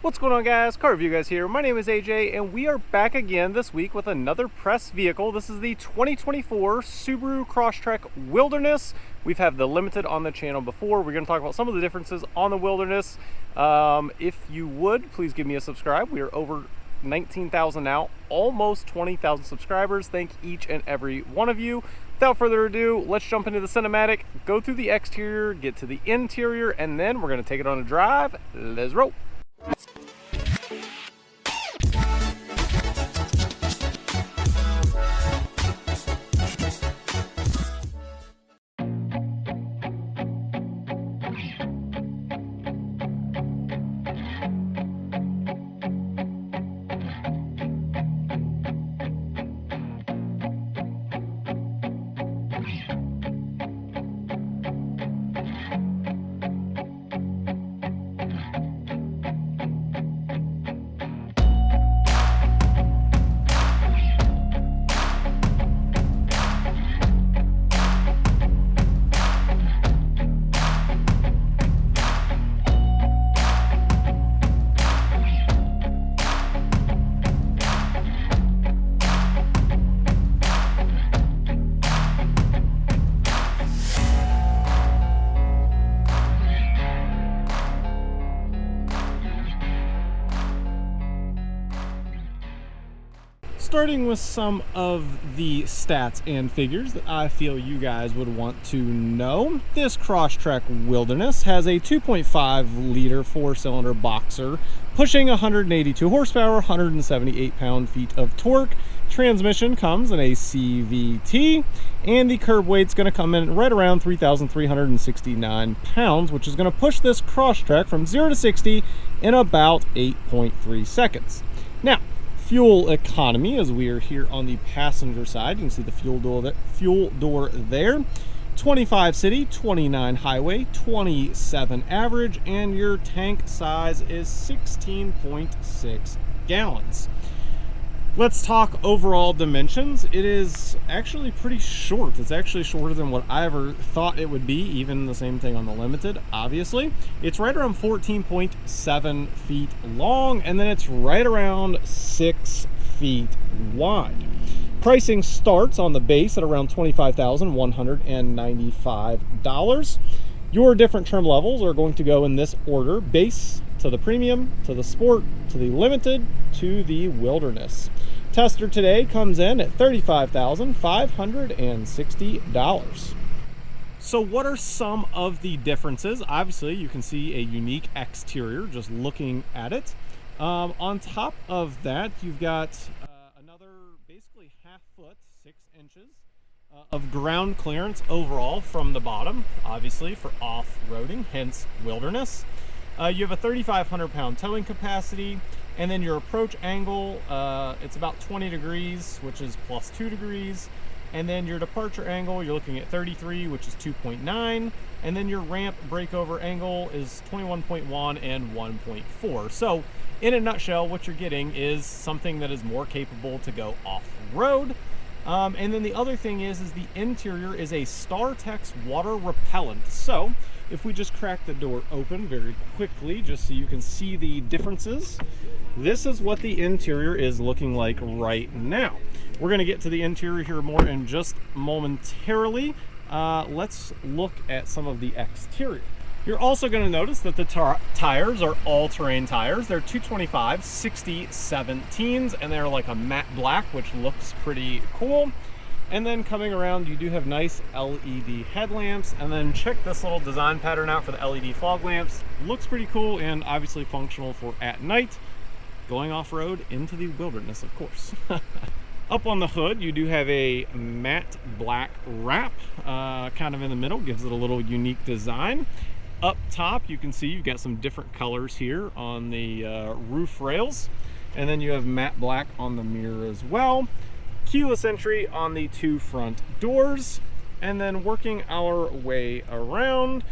What's going on, guys? Car Review Guys here. My name is AJ and we are back again this week with another press vehicle. This is the 2024 Subaru Crosstrek Wilderness. We've had the Limited on the channel before. We're going to talk about some of the differences on the Wilderness. If you would, please give me a subscribe. We are over 19,000 now, almost 20,000 subscribers. Thank each and every one of you. Without further ado, let's jump into the cinematic, go through the exterior, get to the interior, and then we're going to take it on a drive. Let's roll. Starting with some of the stats and figures that I feel you guys would want to know. This Crosstrek Wilderness has a 2.5 liter 4-cylinder boxer pushing 182 horsepower, 178 pound-feet of torque. Transmission comes in a CVT, and the curb weight's going to come in right around 3,369 pounds, which is going to push this Crosstrek from 0 to 60 in about 8.3 seconds. Now, fuel economy, as we are here on the passenger side, you can see the fuel door there. 25 city, 29 highway, 27 average, and your tank size is 16.6 gallons. Let's talk overall dimensions. It is actually pretty short. It's actually shorter than what I ever thought it would be, even the same thing on the Limited, obviously. It's right around 14.7 feet long, and then it's right around 6 feet wide. Pricing starts on the base at around $25,195. Your different trim levels are going to go in this order: base to the premium, to the sport, to the Limited, to the Wilderness. Tester today comes in at $35,560. So what are some of the differences? Obviously, you can see a unique exterior just looking at it. On top of that, you've got another basically half foot, 6 inches of ground clearance overall from the bottom, obviously for off-roading, hence Wilderness. You have a 3,500 pound towing capacity, and then your approach angle, it's about 20 degrees, which is plus 2 degrees. And then your departure angle, you're looking at 33, which is 2.9. And then your ramp breakover angle is 21.1 and 1.4. So in a nutshell, what you're getting is something that is more capable to go off-road. And then the other thing is the interior is a StarTex water repellent. So if we just crack the door open very quickly, just so you can see the differences, this is what the interior is looking like right now. We're going to get to the interior here more in just momentarily. Let's look at some of the exterior. You're also going to notice that the tires are all-terrain tires. They're 225 60/17s, and they're like a matte black, which looks pretty cool. And then coming around, you do have nice LED headlamps. And then check this little design pattern out for the LED fog lamps. Looks pretty cool and obviously functional for at night, going off-road into the Wilderness, of course. Up on the hood, you do have a matte black wrap, kind of in the middle, gives it a little unique design. Up top, you can see you've got some different colors here on the roof rails. And then you have matte black on the mirror as well. Keyless entry on the 2 front doors. And then working our way around,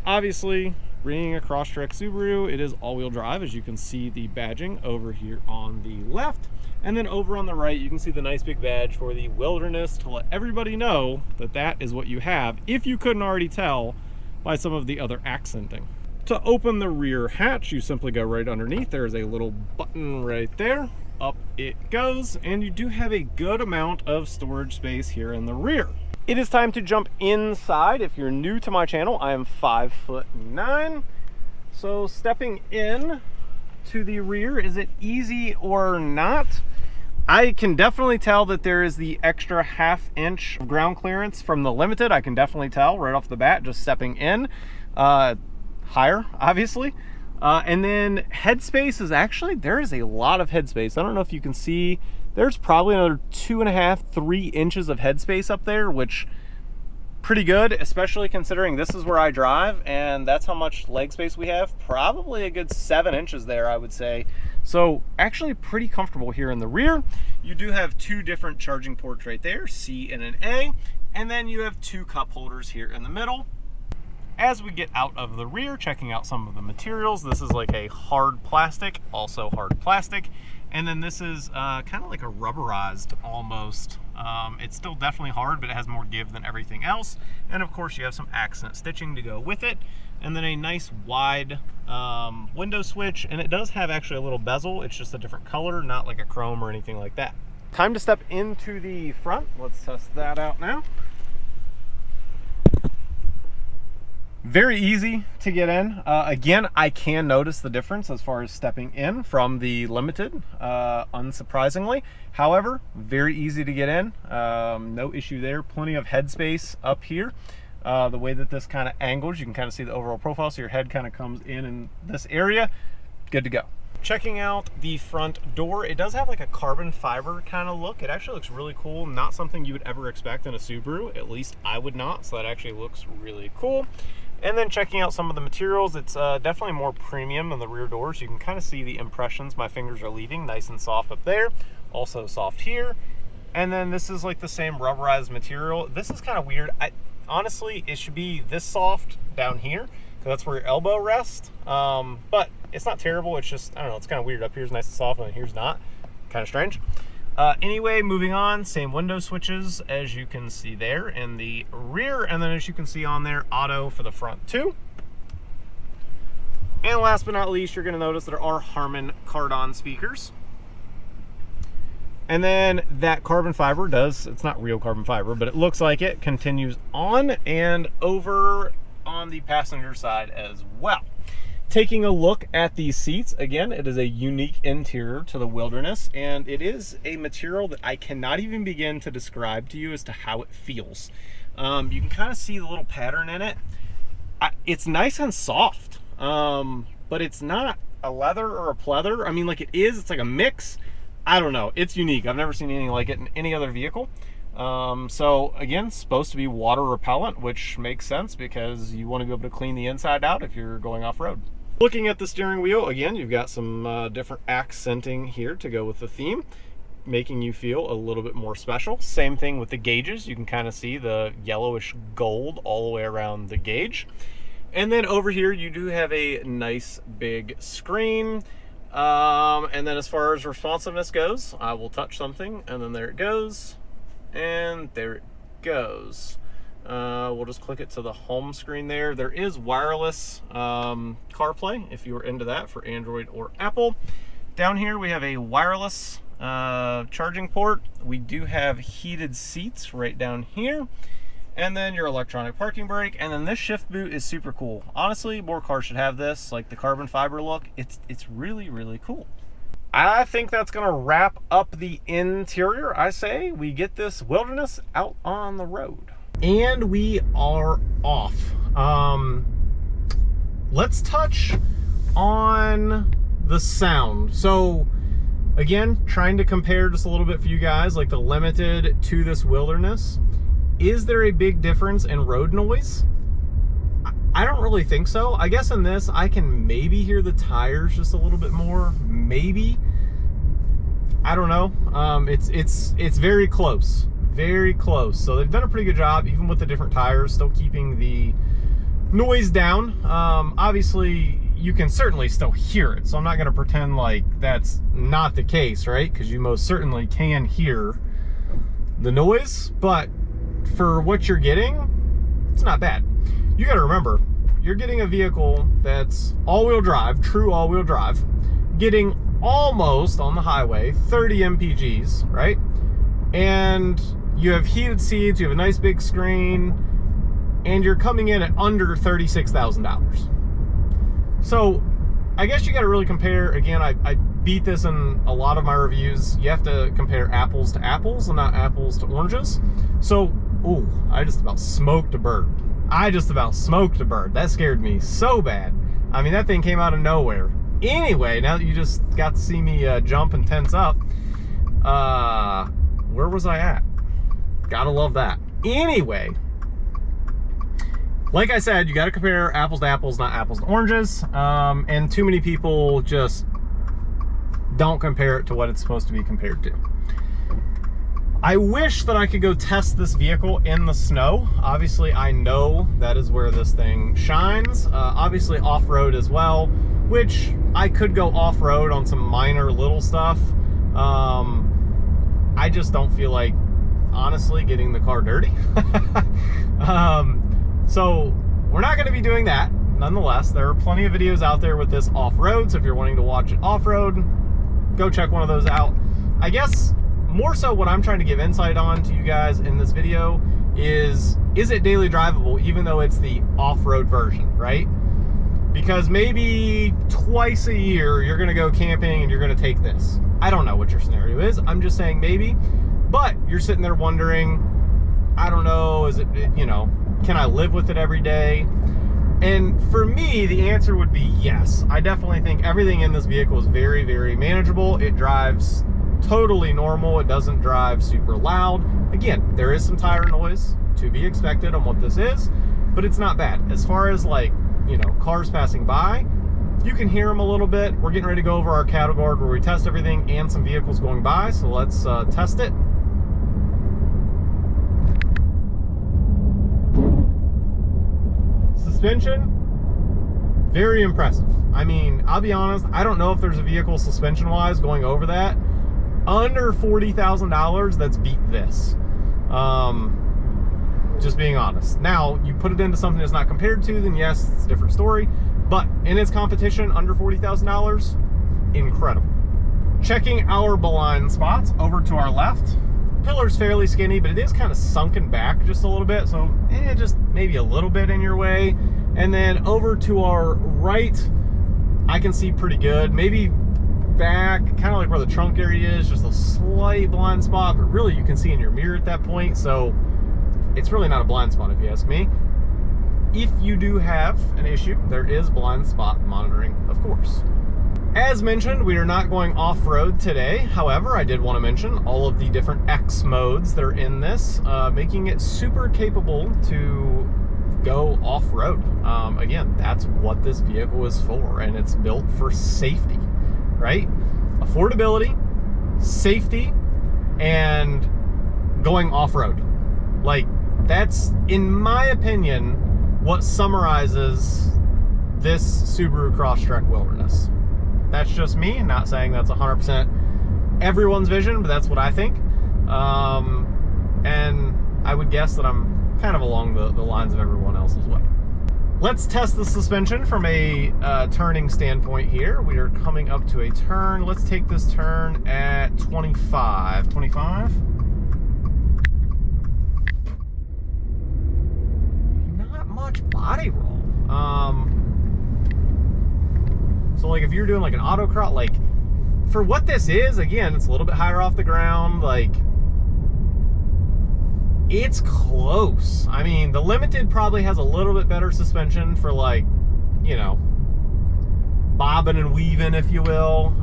obviously, being a Crosstrek Subaru, it is all-wheel drive, as you can see the badging over here on the left. And then over on the right, you can see the nice big badge for the Wilderness to let everybody know that that is what you have, if you couldn't already tell by some of the other accenting. To open the rear hatch, you simply go right underneath. There's a little button right there. Up it goes, and you do have a good amount of storage space here in the rear. It is time to jump inside. If you're new to my channel, I am 5'9". So stepping in to the rear, is it easy or not? I can definitely tell that there is the extra ½ inch ground clearance from the Limited. I can definitely tell right off the bat, just stepping in. Higher, obviously. And then headspace is actually, there is a lot of headspace. I don't know if you can see, there's probably another 2.5, 3 inches of headspace up there, which pretty good, especially considering this is where I drive, and that's how much leg space we have. Probably a good 7 inches there, I would say. So actually pretty comfortable here in the rear. You do have 2 different charging ports right there, C and an A, and then you have 2 cup holders here in the middle. As we get out of the rear, checking out some of the materials, this is like a hard plastic, also hard plastic. And then this is kind of like a rubberized almost. It's still definitely hard, but it has more give than everything else. And of course you have some accent stitching to go with it. And then a nice wide window switch. And it does have actually a little bezel. It's just a different color, not like a chrome or anything like that. Time to step into the front. Let's test that out now. Very easy to get in. Again, I can notice the difference as far as stepping in from the Limited, unsurprisingly. However, very easy to get in. No issue there. Plenty of headspace up here. The way that this kind of angles, you can kind of see the overall profile, so your head kind of comes in this area. Good to go. Checking out the front door, it does have like a carbon fiber kind of look. It actually looks really cool. Not something you would ever expect in a Subaru. At least I would not, so that actually looks really cool. And then checking out some of the materials, it's definitely more premium than the rear doors. You can kind of see the impressions my fingers are leaving, nice and soft up there, also soft here. And then this is like the same rubberized material. This is kind of weird. Honestly, it should be this soft down here, because that's where your elbow rests. But it's not terrible. It's just, I don't know, it's kind of weird. Up here's nice and soft, and here's not. Kind of strange. Anyway, moving on, same window switches as you can see there in the rear, and then as you can see on there, auto for the front too. And last but not least, you're going to notice there are Harman card-on speakers. And then that carbon fiber does, it's not real carbon fiber, but it looks like it continues on and over on the passenger side as well. Taking a look at these seats, again, it is a unique interior to the Wilderness, and it is a material that I cannot even begin to describe to you as to how it feels. You can kind of see the little pattern in it. It's nice and soft, but it's not a leather or a pleather. I mean, like it is, it's like a mix. I don't know, it's unique. I've never seen anything like it in any other vehicle. So again, supposed to be water repellent, which makes sense because you want to be able to clean the inside out if you're going off-road. Looking at the steering wheel, again, you've got some different accenting here to go with the theme, making you feel a little bit more special. Same thing with the gauges. You can kind of see the yellowish gold all the way around the gauge. And then over here, you do have a nice big screen. And then as far as responsiveness goes, I will touch something, and then there it goes. And there it goes. We'll just click it to the home screen there. There is wireless CarPlay if you were into that for Android or Apple. Down here we have a wireless charging port. We do have heated seats right down here. And then your electronic parking brake. And then this shift boot is super cool. Honestly, more cars should have this, like the carbon fiber look. It's really, really cool. I think that's gonna wrap up the interior. I say we get this Wilderness out on the road. And we are off. Let's touch on the sound. So again, trying to compare just a little bit for you guys, like the Limited to this Wilderness. Is there a big difference in road noise? I don't really think so. I guess in this, I can maybe hear the tires just a little bit more, maybe. I don't know. It's very close. Very close. So they've done a pretty good job, even with the different tires, still keeping the noise down. Obviously, you can certainly still hear it, so I'm not going to pretend like that's not the case, right? Because you most certainly can hear the noise, but for what you're getting, it's not bad. You got to remember, you're getting a vehicle that's all-wheel drive, true all-wheel drive, getting almost on the highway 30 mpgs, right? And you have heated seats, you have a nice big screen, and you're coming in at under $36,000. So I guess you got to really compare. Again, I beat this in a lot of my reviews. You have to compare apples to apples and not apples to oranges. So, ooh, I just about smoked a bird. That scared me so bad. I mean, that thing came out of nowhere. Anyway, now that you just got to see me jump and tense up, where was I at? Gotta love that. Anyway, like I said, you got to compare apples to apples, not apples to oranges. And too many people just don't compare it to what it's supposed to be compared to. I wish that I could go test this vehicle in the snow. Obviously, I know that is where this thing shines. Obviously, off-road as well, which I could go off-road on some minor little stuff. I just don't feel like, honestly, getting the car dirty. So we're not going to be doing that. Nonetheless, there are plenty of videos out there with this off-road, so if you're wanting to watch it off-road, go check one of those out. I guess more so what I'm trying to give insight on to you guys in this video is it daily drivable, even though it's the off-road version, right? Because maybe twice a year you're going to go camping and you're going to take this. I don't know what your scenario is. I'm just saying maybe. But you're sitting there wondering, I don't know, is it, you know, can I live with it every day? And for me, the answer would be yes. I definitely think everything in this vehicle is very, very manageable. It drives totally normal. It doesn't drive super loud. Again, there is some tire noise to be expected on what this is, but it's not bad. As far as, like, you know, cars passing by, you can hear them a little bit. We're getting ready to go over our cattle guard where we test everything and some vehicles going by. So let's test it. Suspension, very impressive. I mean, I'll be honest, I don't know if there's a vehicle suspension wise going over that under $40,000 that's beat this. Just being honest. Now, you put it into something that's not compared to, then yes, it's a different story. But in its competition, under $40,000, incredible. Checking our blind spots over to our left. Pillar's fairly skinny, but it is kind of sunken back just a little bit, so just maybe a little bit in your way. And then over to our right, I can see pretty good. Maybe back, kind of like where the trunk area is, just a slight blind spot, but really you can see in your mirror at that point, so it's really not a blind spot if you ask me. If you do have an issue, there is blind spot monitoring, of course. As mentioned, we are not going off-road today. However, I did want to mention all of the different X modes that are in this, making it super capable to go off-road. Again, that's what this vehicle is for, and it's built for safety, right? Affordability, safety, and going off-road. Like, that's, in my opinion, what summarizes this Subaru Crosstrek Wilderness. That's just me, not saying that's 100% everyone's vision, but that's what I think. And I would guess that I'm kind of along the lines of everyone else as well. Let's test the suspension from a turning standpoint here. We are coming up to a turn. Let's take this turn at 25. 25? Not much body roll. So like if you're doing like an autocross, like for what this is, again, it's a little bit higher off the ground, like it's close. I mean, the Limited probably has a little bit better suspension for, like, you know, bobbing and weaving, if you will,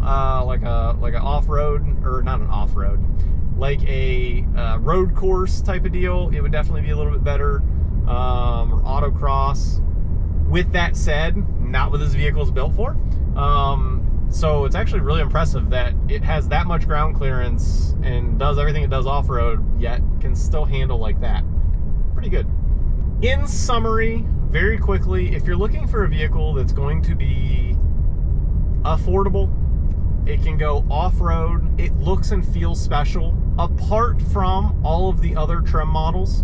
like a off-road, or not an off-road, like a road course type of deal. It would definitely be a little bit better, or autocross. With that said, not what this vehicle is built for. So it's actually really impressive that it has that much ground clearance and does everything it does off-road, yet can still handle like that. Pretty good. In summary, very quickly, if you're looking for a vehicle that's going to be affordable, it can go off-road, it looks and feels special, apart from all of the other trim models,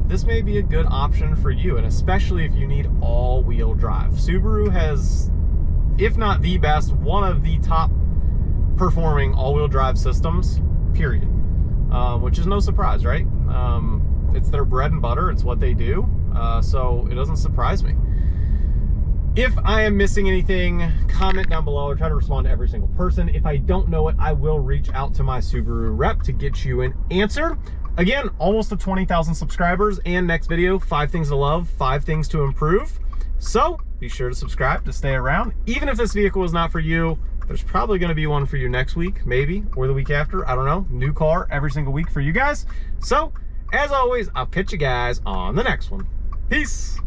this may be a good option for you, and especially if you need all-wheel drive. Subaru has, if not the best, one of the top performing all-wheel drive systems, period. Which is no surprise, right? It's their bread and butter. It's what they do. So it doesn't surprise me. If I am missing anything, comment down below. I try to respond to every single person. If I don't know it, I will reach out to my Subaru rep to get you an answer. Again, almost to 20,000 subscribers, and next video, 5 things to love, 5 things to improve. So be sure to subscribe to stay around. Even if this vehicle is not for you, there's probably going to be one for you next week, maybe, or the week after. I don't know. New car every single week for you guys. So as always, I'll catch you guys on the next one. Peace.